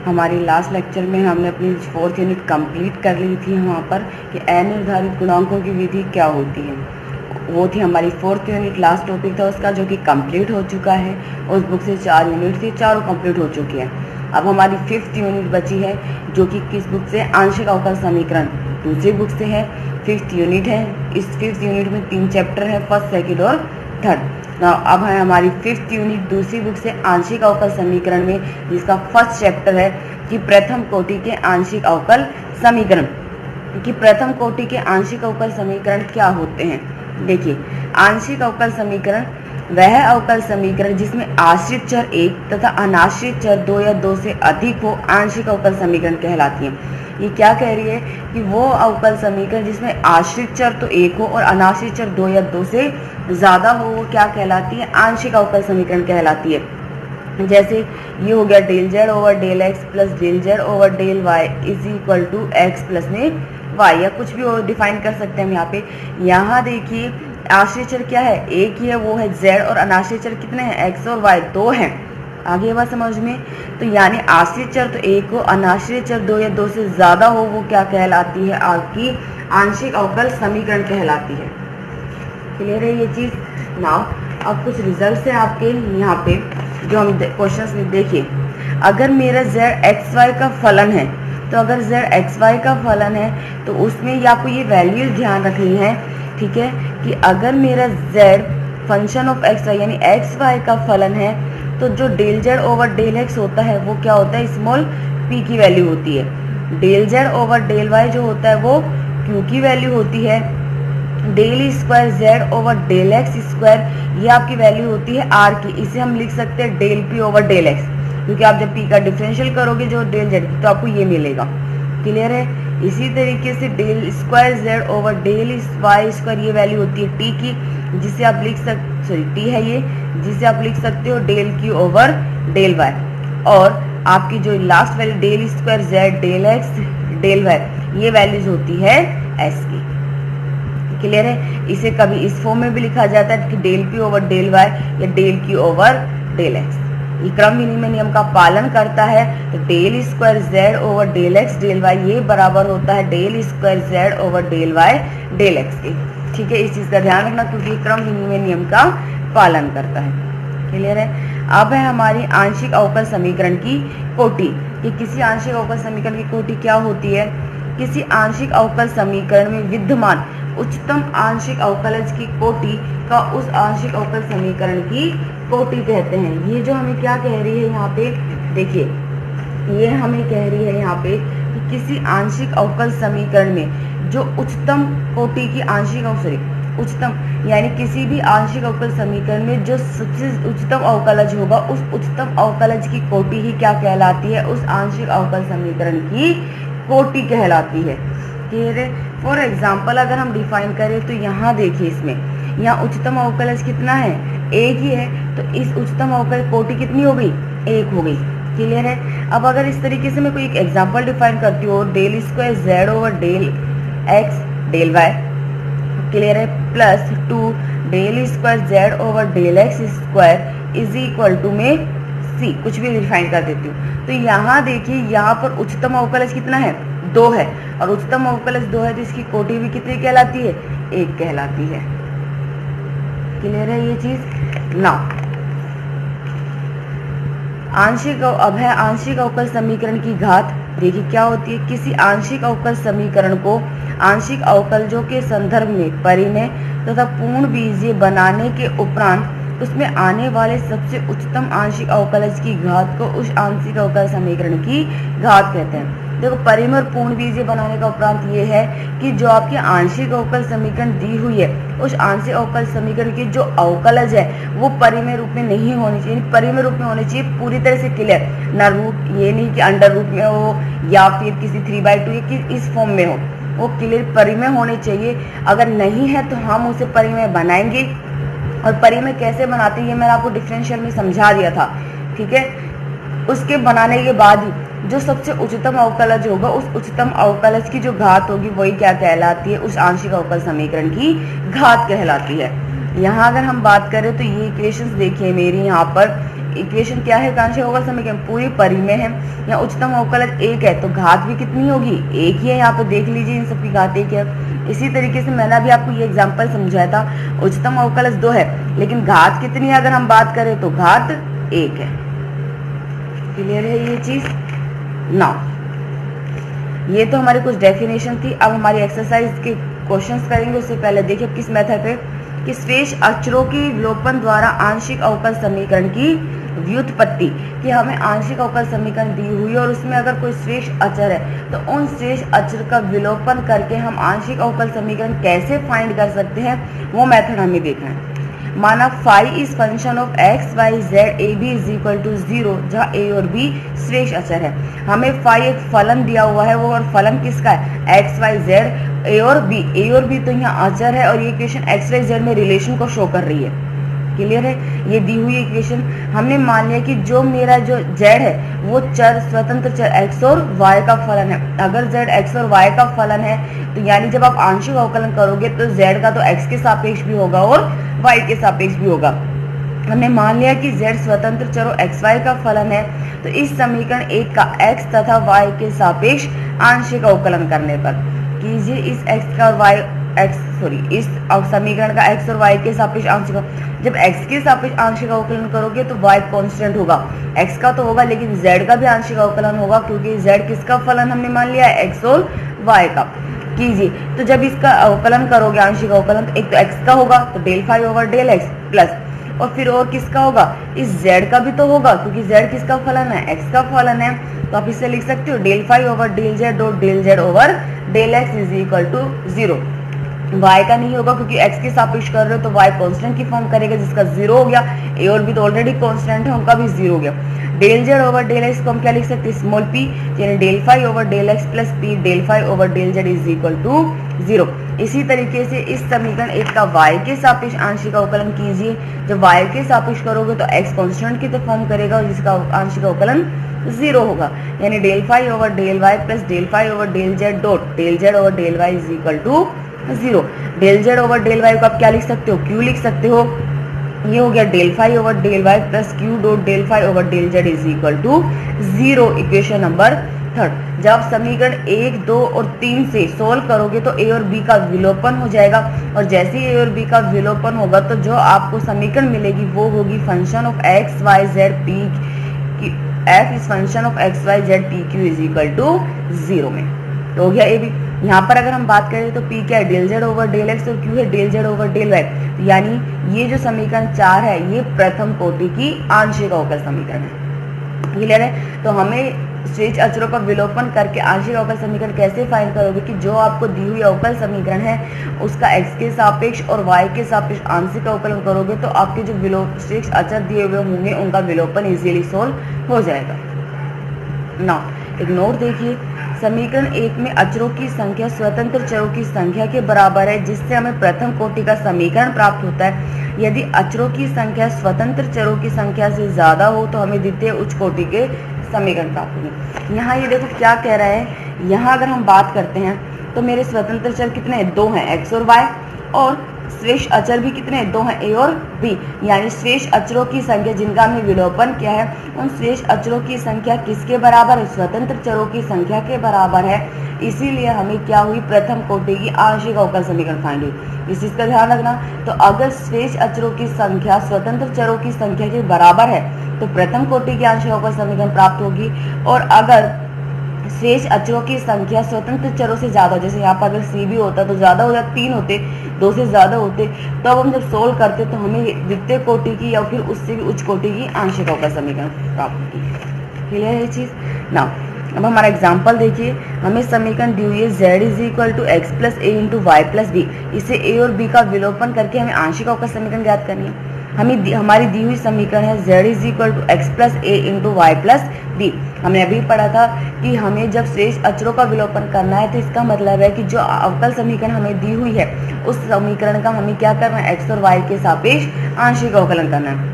हमारी last lecture में हमने अपनी 4th यूनिट कंप्लीट कर ली थी वहाँ पर कि अनिर्धारित गुणांकों की विधि क्या होती है। वो थी हमारी 4th यूनिट, लास्ट टॉपिक था उसका जो कि कंप्लीट हो चुका है। उस बुक से 4 यूनिट थी, चारों कंप्लीट हो चुकी है। अब हमारी 5th यूनिट बची है जो कि किस बुक से, आंशिक अवकल समीकरण दूसरी बुक से है। 5th यूनिट है। इस 5th यूनिट में 3 चैप्टर है, फर्स्ट, सेकंड और थर्ड। अब है हमारी 5th यूनिट दूसरी बुक से आंशिक अवकल समीकरण में, जिसका फर्स्ट चैप्टर है कि प्रथम कोटि के आंशिक अवकल समीकरण। कि प्रथम कोटि के आंशिक अवकल समीकरण क्या होते हैं। देखिए, आंशिक अवकल समीकरण वह अवकल समीकरण जिसमें आश्रित चर 1 तथा अनाश्रित चर 2 या 2 से अधिक हो, आंशिक अवकल समीकरण कहलाती है। ये क्या कह रही है कि वो अवकल समीकरण जिसमें आश्रित चर तो 1 हो और अनाश्रित चर 2 या 2 से ज़्यादा हो, वो क्या कहलाती है, आंशिक अवकल समीकरण कहलाती है। जैसे ये हो गया del Z over del X plus del Z over del Y is equal to x plus में वाई, या कुछ भी डिफाइन कर सकते हैं हम यहाँ पे। यहाँ देखिए आश्रित चर क्या है, एक ही है, वो है जेड, और अनाश्रित चर कितने हैं, एक्स और वाई, 2 हैं। आगे बात समझ में। तो यानी आश्रित चर तो 1 हो, अनाश्रित चर 2 या 2 से ज़्यादा हो, वो क्या कहलाती है, आपकी आंशिक अवकल समीकरण कहलाती है। क्लियर है ये चीज़। नाउ अब कुछ रिजल्ट है आपके यहाँ पे जो हम क्वेश्चंस में देखिए। अगर मेरा जेड एक्स वाई का फलन है, तो अगर जेड एक्स वाई का फलन है तो उसमें ये आपको ये वैल्यूज ध्यान रखनी है, ठीक है, कि अगर मेरा Z function of X Y यानी एक्स वाई का फलन है, तो जो del Z over del X होता है वो क्या होता है, स्मॉल पी की वैल्यू होती है। Del Z over del Y जो होता है वो क्यू की वैल्यू होती है। Del square Z over del x square ये आपकी वैल्यू होती है आर की। इसे हम लिख सकते हैं del P over del X, क्योंकि आप जब पी का डिफरेंशियल करोगे जो डेल जेड की, तो आपको ये मिलेगा। क्लियर है। इसी तरीके से del square Z over del Y square ये वैल्यू होती है टी की, जिसे आप लिख सकते, सॉरी टी है ये, जिसे आप लिख सकते हो डेल की ओवर डेल वाई। और आपकी जो last value del square Z del x del Y ये वैल्यूज होती है एस की। क्लियर है। इसे कभी इस फॉर्म में भी लिखा जाता है कि del P over del Y या del Q over del X. ये क्रम विनिमय नियम का पालन करता है। तो del square Z over del x del Y ये बराबर होता है del square Z over del Y del X के। ठीक है, इस चीज का ध्यान रखना क्योंकि ये क्रम विनिमय नियम का पालन करता है। क्लियर है। अब है हमारी आंशिक अवकल समीकरण की कोटि। कि किसी आंशिक अवकल समीकरण की कोटि क्या होती है। किसी आंशिक अवकल समीकरण में विद्यमान उच्चतम आंशिक अवकलज की कोटि का उस आंशिक अवकल समीकरण की कोटि कहते हैं। ये जो हमें क्या कह रही है यहाँ पे, देखिए ये हमें कह रही है यहाँ पे कि किसी आंशिक अवकल समीकरण में जो उच्चतम कोटि की आंशिक उच्चतम यानी किसी भी आंशिक अवकल समीकरण में जो सबसे उच्चतम अवकलज होगा, उस उच्चतम अवकलज की कोटि ही क्या कहलाती है, उस आंशिक अवकल समीकरण की कोटि कहलाती है। क्लियर है। फॉर एग्जाम्पल अगर हम डिफाइन करें तो यहाँ देखिए, इसमें यहाँ उच्चतम अवकलज कितना है, एक ही है, तो इस उच्चतम अवकल कोटि कितनी हो गई, एक हो गई। क्लियर है। अब अगर इस तरीके से मैं कोई एक एग्जाम्पल डिफाइन करती हूँ, del square Z over del x del Y, clear है, plus 2 del square Z over del x square is equal to में सी, कुछ भी डिफाइन कर देती हूँ। तो यहाँ देखिए, यहाँ पर उच्चतम अवकलज कितना है, 2 है, और उच्चतम अवकलज 2 है तो इसकी कोटि भी कितनी कहलाती है, 1 कहलाती है। क्लियर है ये चीज। ना आंशिक, अब है आंशिक अवकल समीकरण की घात। देखिए क्या होती है, किसी आंशिक अवकल समीकरण को आंशिक अवकलजों के संदर्भ में परिमेय तथा पूर्ण बीजीय बनाने के उपरांत उसमें आने वाले सबसे उच्चतम आंशिक अवकलज की घात को उस आंशिक अवकल समीकरण की घात कहते हैं। देखो, परिमेय और पूर्ण बीजीय बनाने का उपरांत ये है कि जो आपकी आंशिक अवकल समीकरण दी हुई है, उस आंशिक अवकल समीकरण की जो अवकलज है वो परिमेय रूप में नहीं होनी चाहिए, परिमेय रूप में होनी चाहिए पूरी तरह से क्लियर, ना रूट, ये नहीं कि अंडर रूट में हो या फिर किसी 3/2 कि इस फॉर्म में हो, वो क्लियर परिमेय होने चाहिए। अगर नहीं है तो हम उसे परिमेय बनाएंगे, और परिमेय कैसे बनाते हैं ये मैंने आपको डिफरेंशियल में समझा दिया था। ठीक है, उसके बनाने के बाद ही जो सबसे उच्चतम अवकलज होगा, उस उच्चतम अवकलज की जो घात होगी वही क्या कहलाती है, उस आंशिक अवकल समीकरण की घात कहलाती है। यहाँ अगर हम बात करें तो ये इक्वेशंस देखिए मेरी, यहाँ पर इक्वेशन क्या है, आंशिक अवकल समीकरण पूरी परिमेय है, यहाँ उच्चतम अवकलज 1 है तो घात भी कितनी होगी, 1 ही है। यहाँ पे देख लीजिए इन सबकी घात 1 है। इसी तरीके से मैंने अभी आपको ये एग्जांपल समझाया था, उच्चतम अवकलज 2 है लेकिन घात कितनी है अगर हम बात करें तो घात 1 है। क्लियर है ये चीज ना। ये तो हमारी कुछ डेफिनेशन थी। अब हमारी एक्सरसाइज के क्वेश्चंस करेंगे। उससे पहले देखिए किस मेथड पे कि शेष अक्षरों की विलोपन द्वारा आंशिक अवकल समीकरण की व्युत्पत्ति, कि हमें आंशिक अवकल समीकरण दी हुई है और उसमें अगर कोई शेष अचर है तो उन शेष अचर का विलोपन करके हम आंशिक अवकल समीकरण कैसे फाइंड कर सकते हैं, वो मेथड हमें देखना है। माना phi is function of X Y Z A B is equal to 0, जहाँ ए और बी शेष अचर है। हमें फाई एक फलन दिया हुआ है, वो और फलन किसका है, एक्स वाई जेड ए और बी। ए और बी तो यहाँ अचर है और ये इक्वेशन एक्स वाई जेड में रिलेशन को शो कर रही है। क्लियर है, ये दी हुई इक्वेशन। हमने मान लिया कि जो मेरा जो जेड है वो चर स्वतंत्र चर एक्स और वाई का फलन है। अगर जेड एक्स और वाई का फलन है तो यानी जब आप आंशिक अवकलन करोगे तो जेड का तो एक्स के सापेक्ष भी होगा और वाई के सापेक्ष भी होगा। हमने मान लिया कि z स्वतंत्र चरों x y का फलन है, तो इस समीकरण 1 का x तथा y के सापेक्ष आंशिक अवकलन करने पर कीजिए इस x का और y इस समीकरण का x और y के सापेक्ष आंशिक, जब x के सापेक्ष आंशिक अवकलन करोगे तो y कांस्टेंट होगा, x का तो होगा लेकिन z का भी आंशिक अवकलन होगा क्योंकि z किसका फलन हमने मान लिया है, x और y का। कीजिए तो जब इसका अवकलन करोगे आंशिक अवकलन, तो एक तो x का होगा तो del phi over del x plus, और फिर और किसका होगा, इस z का भी तो होगा क्योंकि z किसका फलन है, x का फलन है। तो आप इसे लिख सकते हो del phi over del z dot del z over del x is equal to 0। y का नहीं होगा क्योंकि x के सापेक्ष कर रहे हो तो y कांस्टेंट की फॉर्म करेगा जिसका 0 हो गया, a और b तो ऑलरेडी कांस्टेंट है उनका भी 0 हो गया। Del z over del x को हम क्या लिख सकते हैं, स्मॉल p, यानी del phi over del x plus p del phi over del z is equal to 0। इसी तरीके से इस समीकरण 1 का y के सापेक्ष आंशिक अवकलन कीजिए। जब y के सापेक्ष करोगे तो x कांस्टेंट की तो फॉर्म करेगा और जिसका आंशिक अवकलन 0 होगा, यानी del phi over del y plus del phi over del z dot del z over del y is equal to 0। Del z over del y को आप क्या लिख सकते हो, q लिख सकते हो। ये हो गया del phi over del y plus q dot del phi over del z is equal to 0। Equation number 3। जब समीकरण 1, 2 और 3 से सोल्व करोगे तो a और b का विलोपन हो जाएगा, और जैसे ही a और b का विलोपन होगा तो जो आपको समीकरण मिलेगी वो होगी function of x y z p, f is function of x y z p q is equal to 0 में। तो हो गया a b। यहाँ पर अगर हम बात करें तो p क्या है, del z over del x और q है del z over del y। तो यानी ये जो समीकरण 4 है ये प्रथम कोटि की आंशिक अवकल समीकरण है। क्लियर है। तो हमें शेष अचरों का विलोपन करके आंशिक अवकल समीकरण कैसे फाइंड करोगे कि जो आपको दी हुई अवकल समीकरण है उसका x के सापेक्ष और y के सापेक्ष आंशिक अवकलन करोगे तो आपके जो शेष अचर दिए हुए होंगे उनका विलोपन इजीली सोल्व हो जाएगा। ना एक नोट देखिए, समीकरण 1 में अचरों की संख्या स्वतंत्र चरों की संख्या के बराबर है जिससे हमें प्रथम कोटि का समीकरण प्राप्त होता है। यदि अचरों की संख्या स्वतंत्र चरों की संख्या से ज्यादा हो तो हमें द्वितीय उच्च कोटि के समीकरण प्राप्त होंगे। यहाँ ये देखो क्या कह रहा है, यहाँ अगर हम बात करते हैं तो मेरे स्वतंत्र चर कितने हैं, 2 हैं, x और y, और शेष अचर भी कितने हैं, 2 हैं, a और b। यानी शेष अचरों की संख्या जिनका हमने विलोपन किया है उन शेष अचरों की संख्या किसके बराबर है, स्वतंत्र चरों की संख्या के बराबर है। इसीलिए हमें क्या हुई, प्रथम कोटि की आंशिक अवकल समीकरण फाइंड हुई। इस चीज का ध्यान रखना। तो अगर शेष अचरों की संख्या स्वतंत्र चरों की संख्या के बराबर है तो प्रथम कोटि की आंशिक अवकल समीकरण प्राप्त होगी, और अगर शेष अचरों की संख्या स्वतंत्र चरों से ज्यादा, जैसे यहाँ पर अगर c भी होता तो ज्यादा हो जाता, 3 होते, 2 से ज्यादा होते, तो अब हम जब सोल्व करते तो हमें द्वितीय कोटि की या फिर उससे भी उच्च कोटि की आंशिक अवकल समीकरण प्राप्त होगी। क्लियर है ये चीज ना। अब हमारा एग्जाम्पल देखिए, हमें समीकरण दी हुई है z is equal to x plus A into Y plus B. इसे a और b का विलोपन करके हमें आंशिक अवकल समीकरण ज्ञात करनी है। हमारी दी हुई समीकरण है z is equal to x plus A into Y plus b. हमने अभी पढ़ा था कि हमें जब शेष अचरों का विलोपन करना है तो इसका मतलब है कि जो अवकल समीकरण हमें दी हुई है उस समीकरण का हमें क्या करना है, x और y के सापेक्ष आंशिक अवकलन करना है।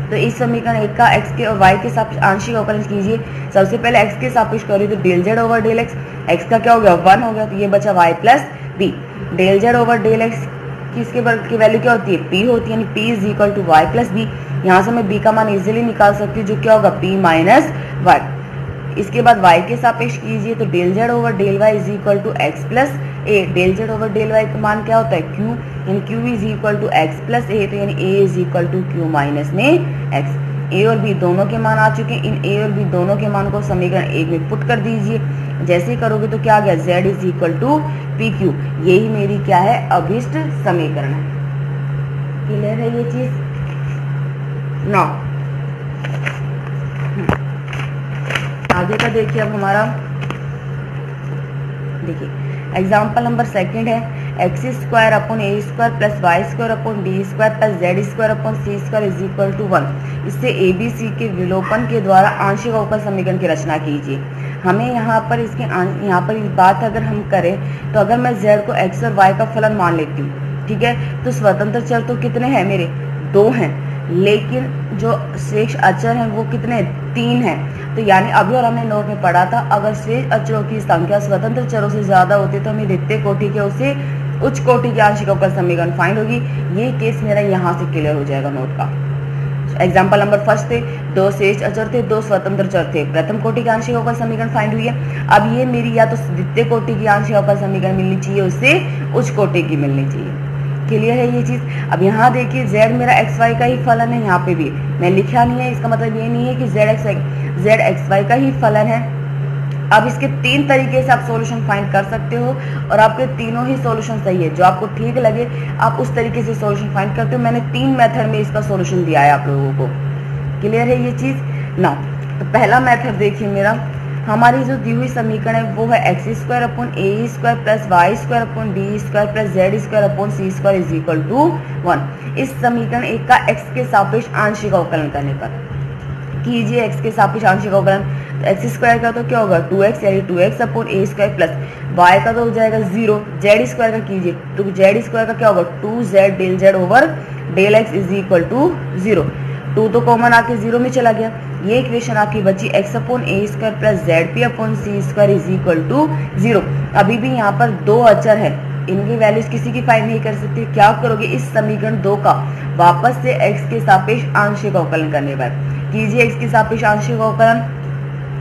तो इस समीकरण 1 का x के और y के सापेक्ष आंशिक अवकलन कीजिए। सबसे पहले x के सापेक्ष करिए तो del z over del x, x का क्या हो गया, 1 हो गया, तो ये बचा y plus b। Del z over del x कि इसके की वैल्यू क्या होती है, p होती है, यानी p is equal to y plus b. यहाँ से मैं b का मान इजीली निकाल सकती हूँ, जो क्या होगा p माइनस वाई। इसके बाद y के सापेक्ष कीजिए तो del z over del y is equal to x plus A. Del z over del y का मान क्या होता है, q, यानी q is equal to x plus A, तो यानी a is equal to q minus में x। a और b दोनों के मान आ चुके हैं, इन a और b दोनों के मान को समीकरण 1 में पुट कर दीजिए। जैसे ही करोगे तो क्या आ गया, z is equal to p q. यही मेरी क्या है, अभिष्ट समीकरण है। क्लियर है ये चीज। नौ आगे का देखिए, अब हमारा देखिए एग्जाम्पल नंबर सेकंड है, x square upon a square plus y square upon d square plus z square upon C square is equal to 1। इससे ए बी सी के विलोपन के द्वारा आंशिक अवकल समीकरण की रचना कीजिए। हमें यहाँ पर यहाँ पर इस बात अगर हम करें तो अगर मैं जेड को एक्स और वाई का फलन मान लेती हूँ, ठीक है, तो स्वतंत्र चर तो कितने हैं मेरे, 2 हैं, लेकिन जो शेष अचर हैं वो कितने, 3 हैं। तो यानी अभी और हमने नोट में पढ़ा था, अगर शेष अचरों की संख्या स्वतंत्र चरों से ज्यादा होती है तो हमें द्वितीय कोटि के उसे उच्च कोटि के आंशिक अवकल समीकरण फाइंड होगी। ये केस मेरा यहाँ से क्लियर हो जाएगा नोट का। एग्जाम्पल नंबर फर्स्ट थे, 2 शेष अचर थे, 2 स्वतंत्र चर थे, प्रथम कोटि के आंशिक अवकल समीकरण फाइंड हुई है। अब ये मेरी या तो द्वितीय कोटि की आंशिक अवकल समीकरण मिलनी चाहिए, उससे उच्च कोटि की मिलनी चाहिए। क्लियर है ये चीज। अब यहाँ देखिए z मेरा xy का ही फलन है, यहाँ पे भी मैं लिखा नहीं है, इसका मतलब ये नहीं है कि z xy का ही फलन है। अब इसके 3 तरीके से आप सॉल्यूशन फाइंड कर सकते हो और आपके तीनों ही सॉल्यूशन सही है, जो आपको ठीक लगे आप उस तरीके से सॉल्यूशन फाइंड करते हो। मैंने 3 मेथड में इसका सॉल्यूशन दिया है आप लोगों को। क्लियर है ये चीज ना। तो पहला मेथड देखिए मेरा, हमारी जो दी हुई समीकरण है वो है x square upon a square plus y square upon d square plus z square upon C square is equal to 1। इस समीकरण 1 का एक्स के सापेक्ष आंशिक अवकलन करने पर कीजिए एक्स के सापेक्ष आंशिक अवकलन। तो एक्स स्क्वायर का तो क्या होगा 2x, यानी 2x upon a square plus Y का तो हो जाएगा 0, जेड स्क्वायर का कीजिए तो जेड स्क्वायर का क्या होगा 2z del Z over del x is equal to 0। 2 तो कॉमन आके 0 में चला गया। ये इक्वेशन आपकी बची x upon a square plus z p upon C square is equal to 0। अभी भी यहाँ पर 2 अचर है, इनकी वैल्यूज किसी की फाइंड नहीं कर सकते। क्या करोगे, इस समीकरण 2 का वापस से x के सापेक्ष आंशिक अवकलन करने पर कीजिए x के सापेक्ष आंशिक अवकलन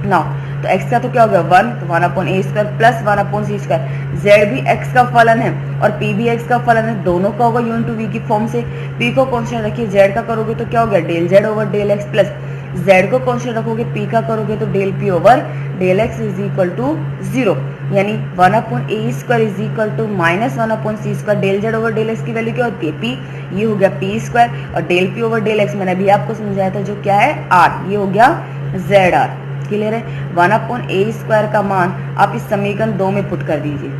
ना। तो x का तो क्या हो गया 1, तो 1 upon a square plus 1 upon C square. z भी x का फलन है और p भी x का फलन है, दोनों का होगा u टू v की फॉर्म से। p को कांस्टेंट रखिए, z का करोगे तो क्या हो गया del z over del x plus z को कांस्टेंट रखोगे p का करोगे तो del p over del x is equal to 0, यानी 1 upon a square is equal to minus 1 upon C square. Del z over del x की value क्या होती है p, ये हो गया p स्क्वायर, और del p over del x मैंने अभी आपको समझाया था जो क्या है r, ये हो गया zr। क्लियर है। 1 अपॉन ए स्क्वायर का मान आप इस समीकरण 2 में पुट कर दीजिए,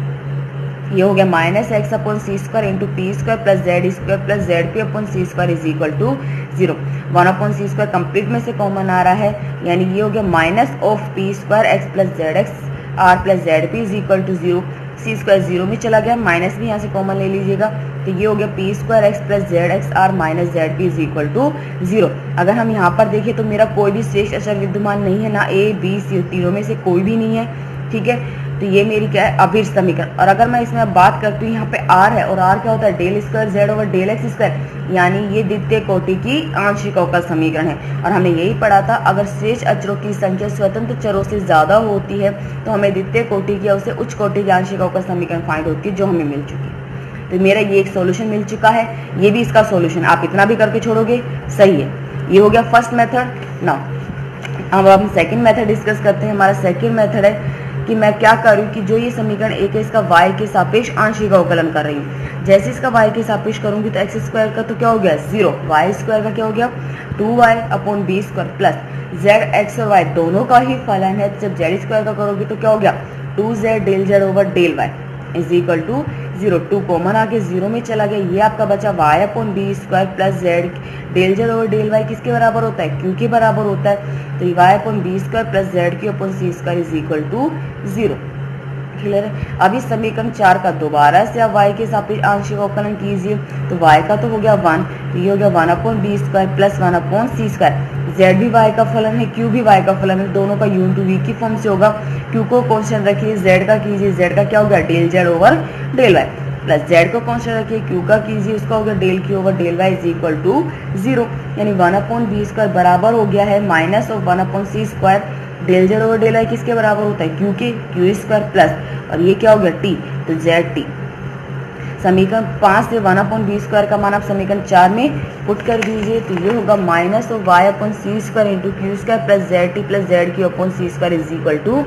ये हो गया minus x upon C square into p square plus z square plus z p upon C square is equal to 0। 1 upon C square complete में से कॉमन आ रहा है, यानी ये हो गया minus of p square x plus z x r plus z p is equal to 0। C square 0 में चला गया, माइनस भी यहाँ से कॉमन ले लीजिएगा, तो ये हो गया p square x plus z x r minus z p is equal to 0। अगर हम यहाँ पर देखें तो मेरा कोई भी शेष अचर विद्यमान नहीं है, ना ए बी सी, तीनों में से कोई भी नहीं है। ठीक है, तो ये मेरी क्या है अभिष्ट समीकरण। और अगर मैं इसमें बात करती हूँ, यहाँ पे r है और r क्या होता है del square Z over del x square, यानी ये द्वितीय कोटि की आंशिक अवकल समीकरण है। और हमने यही पढ़ा था, अगर शेष अचरों की संख्या स्वतंत्र चरों से ज्यादा होती है तो हमें द्वितीय कोटि की उसे उच्च कोटि की आंशिक अवकल समीकरण फाइंड होती है, जो हमें मिल चुकी है। तो मेरा ये एक सोल्यूशन मिल चुका है, ये भी इसका सोल्यूशन। आप इतना भी करके छोड़ोगे सही है। ये हो गया फर्स्ट मेथड। नाउ अब हम सेकंड मेथड डिस्कस करते हैं। हमारा सेकंड मेथड है कि मैं क्या करूँ कि जो ये समीकरण एक है इसका y के सापेक्ष आंशिक अवकलन कर रही हूँ। जैसे इसका y के सापेक्ष करूंगी तो एक्स स्क्वायर का तो क्या हो गया 0, y स्क्वायर का क्या हो गया 2y upon B square plus z x और y दोनों का ही फलन है। जब z स्क्वायर का करोगे तो क्या हो गया 2z del z over del y is equal to 0। 2 common आके 0 में चला गया, ये आपका बचा y upon B square plus z del Z over del y किसके बराबर होता है q के बराबर होता है। तो y upon B square plus Z q upon C square is equal to 0। Clear है। अब इस समीकरण 4 का दोबारा से आप y के सापेक्ष आंशिक अवकलन कीजिए, तो y का तो हो गया 1, तो ये हो गया 1 upon B square plus 1 upon सी स्क्वायर। z भी y का फलन है, q भी y का फलन है, दोनों का u टू v की फॉर्म से होगा। q को कांस्टेंट रखिए, z का कीजिए, z का क्या हो गया del z over del y। Plus z को कांस्टेंट रखिए, क्यू का कीजिए, उसका हो गया del Q over del Y is equal to 0, यानी 1/b² बराबर हो गया है minus of 1/c²। Del Z over del y किसके बराबर होता है, क्यू के, क्यू² प्लस, और ये क्या हो गया टी, तो जेड टी। समीकरण 5 से 1/b² का मान आप समीकरण 4 में पुट कर दीजिए, तो ये होगा माइनस ऑफ y/c² इंटू क्यू² plus Z T plus Z क्यू/c² इज इक्वल टू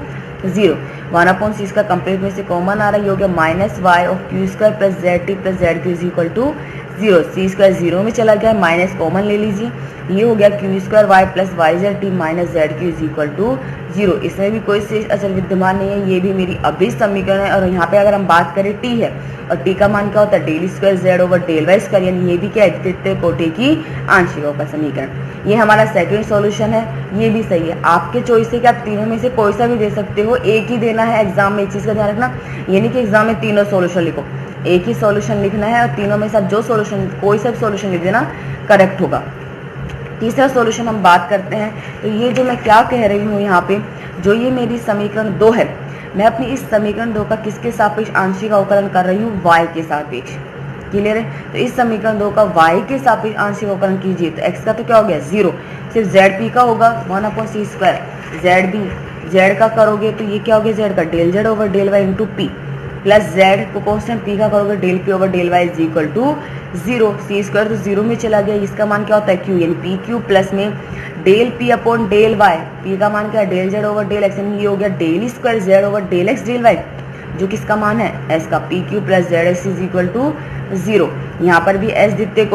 0। 1/c का कंप्लीट में से कॉमन आ रहा है, ये हो गया माइनस वाई ऑफ क्यू² plus Z T plus Z Q is equal to 0। c² 0 में चला गया, माइनस कॉमन ले लीजिए, ये हो गया क्यू² Y plus Y Z T minus Z Q is equal to 0। इसमें भी कोई शेष अचल विद्यमान नहीं है, ये भी मेरी अभिष्ट समीकरण है। और यहाँ पे अगर हम बात करें टी है, और टी का मान क्या होता है, del square Z over del Y square, यानी ये भी क्या है, द्वितीय कोटि की आंशिक अवकल समीकरण। ये हमारा सेकंड सॉल्यूशन है, ये भी सही है। आपके चॉइस है कि आप तीनों में से कोई सा भी दे सकते हो, एक ही देना है एग्जाम में। एक चीज का ध्यान रखना, ये नहीं कि एग्जाम में तीनों सॉल्यूशन लिखो, एक ही सॉल्यूशन लिखना है और तीनों में से आप जो सॉल्यूशन, कोई सा भी सॉल्यूशन लिख देना करेक्ट होगा। तीसरा सॉल्यूशन हम बात करते हैं, तो ये जो मैं क्या कह रही हूँ यहाँ पे, जो ये मेरी समीकरण 2 है, मैं अपनी इस समीकरण 2 का किसके सापेक्ष आंशिक अवकलन कर रही हूँ, y के सापेक्ष। क्लियर है? तो इस समीकरण 2 का y के सापेक्ष आंशिक अवकलन कीजिए, तो x का तो क्या हो गया 0, सिर्फ zp का होगा 1/c², zb z का करोगे तो ये क्या हो गया, z का del Z over del y into p, plus z को कॉन्स्टेंट पी का करोगे del P over del Y is equal to 0। c² तो 0 में चला गया, इसका मान क्या होता है q, यानी पी क्यू प्लस में del p upon del y, p का मान क्या है del Z over del x, यानी ये हो गया del square Z over del x del Y, जो किसका मान है s का, p q plus z x is equal to 0। यहाँ पर भी s द्वितीय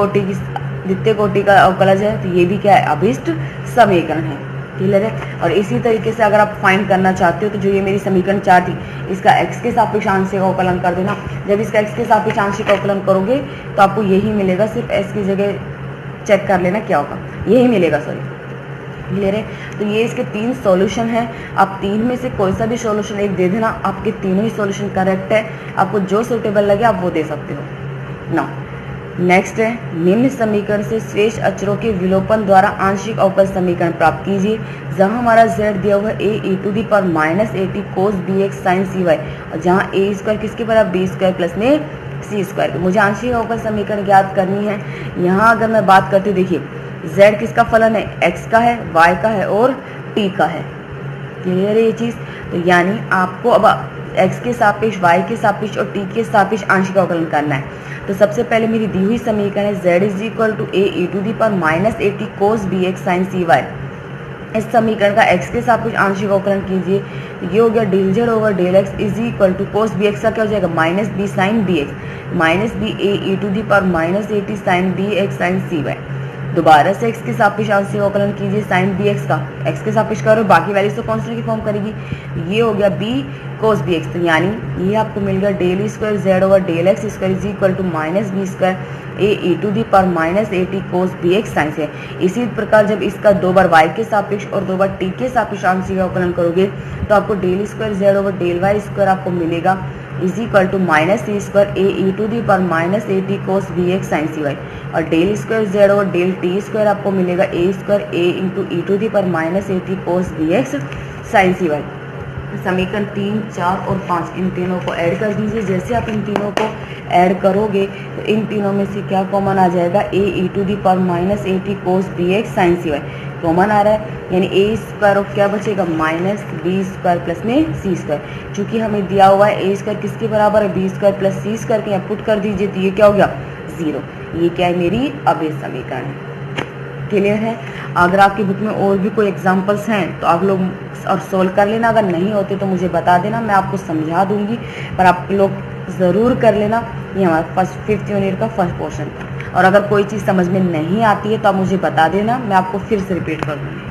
कोटि का अवकलज है, तो ये भी क्या है, अभिष्ट समीकरण है। क्लियर है? और इसी तरीके से अगर आप फाइंड करना चाहते हो, तो जो ये मेरी समीकरण 4 थी, इसका x के सापेक्ष आंशिक अवकलन कर देना। जब इसका x के सापेक्ष आंशिक अवकलन करोगे तो आपको यही मिलेगा, सिर्फ s की जगह चेक कर लेना क्या होगा, यही मिलेगा, सॉरी। क्लियर है? तो ये इसके 3 सॉल्यूशन हैं, आप 3 में से कोई सा भी सॉल्यूशन एक दे देना, आपके तीनों ही सॉल्यूशन करेक्ट है। आपको जो सूटेबल लगे आप वो दे सकते हो ना। नेक्स्ट है, निम्न समीकरण से शेष अचरों के विलोपन द्वारा आंशिक अवकल समीकरण प्राप्त कीजिए। जहां हमारा z दिया हुआ है a e⁻⁻at cos bx sin cy, और जहां a² किसके बराबर b² प्लस में c²। मुझे आंशिक अवकल समीकरण ज्ञात करनी है। यहाँ अगर मैं बात करती हूँ, देखिए z किसका फलन है, x का है, y का है और t का है। क्लियर है ये चीज़? तो यानी आपको अब x के सापेक्ष, y के सापेक्ष और t के सापेक्ष आंशिक अवकलन करना है। तो सबसे पहले मेरी दी हुई समीकरण है z is equal to a e⁻⁻at cos bx sin cy। इस समीकरण का x के सापेक्ष आंशिक अवकलन कीजिए, ये हो गया del Z over del x is equal to cos b x का क्या हो जाएगा, minus b sine b x, minus b a e⁻⁻at sin bx sin cy। दोबारा से x के सापेक्ष आंशिक अवकलन कीजिए साइन बी एक्स का, x के सापेक्ष करो, बाकी वैल्यूज तो कांस्टेंट की फॉर्म करेगी, ये हो गया b cos bx। तो यानी ये आपको मिल गया del square z over del x square is equal to minus b square a e⁻⁻at cos bx sin से। इसी प्रकार जब इसका 2 बार y के सापेक्ष और 2 बार t के सापेक्ष आंशिक अवकलन करोगे तो आपको del square z over del Y square आपको मिलेगा is equal to minus c square a e⁻⁻at cos bx sin cy, और del square z over del t square आपको मिलेगा a square a into e⁻⁻at cos bx sin cy। समीकरण 3, 4 और 5 इन तीनों को add कर दीजिए। जैसे आप इन तीनों को ऐड करोगे तो इन तीनों में से क्या कॉमन आ जाएगा, a e⁻⁻at cos bx sin cy common आ रहा है, यानी a स्क्वायर ऑफ क्या बचेगा, माइनस बी स्क्वायर प्लस में सी स्क्वायर। चूंकि हमें दिया हुआ है a स्क्वायर किसके बराबर है, बी स्क्वायर प्लस सी स्क्वायर के यहाँ पुट कर दीजिए, तो ये क्या हो गया 0। ये क्या है, मेरी अभिष्ट समीकरण है। क्लियर है? अगर आपकी बुक में और भी कोई एग्जांपल्स हैं तो आप लोग और सोल्व कर लेना, अगर नहीं होते तो मुझे बता देना, मैं आपको समझा दूंगी, पर आप लोग ज़रूर कर लेना। ये हमारा 5th यूनिट का फर्स्ट पोर्शन था, और अगर कोई चीज़ समझ में नहीं आती है तो आप मुझे बता देना, मैं आपको फिर से रिपीट कर दूँगी।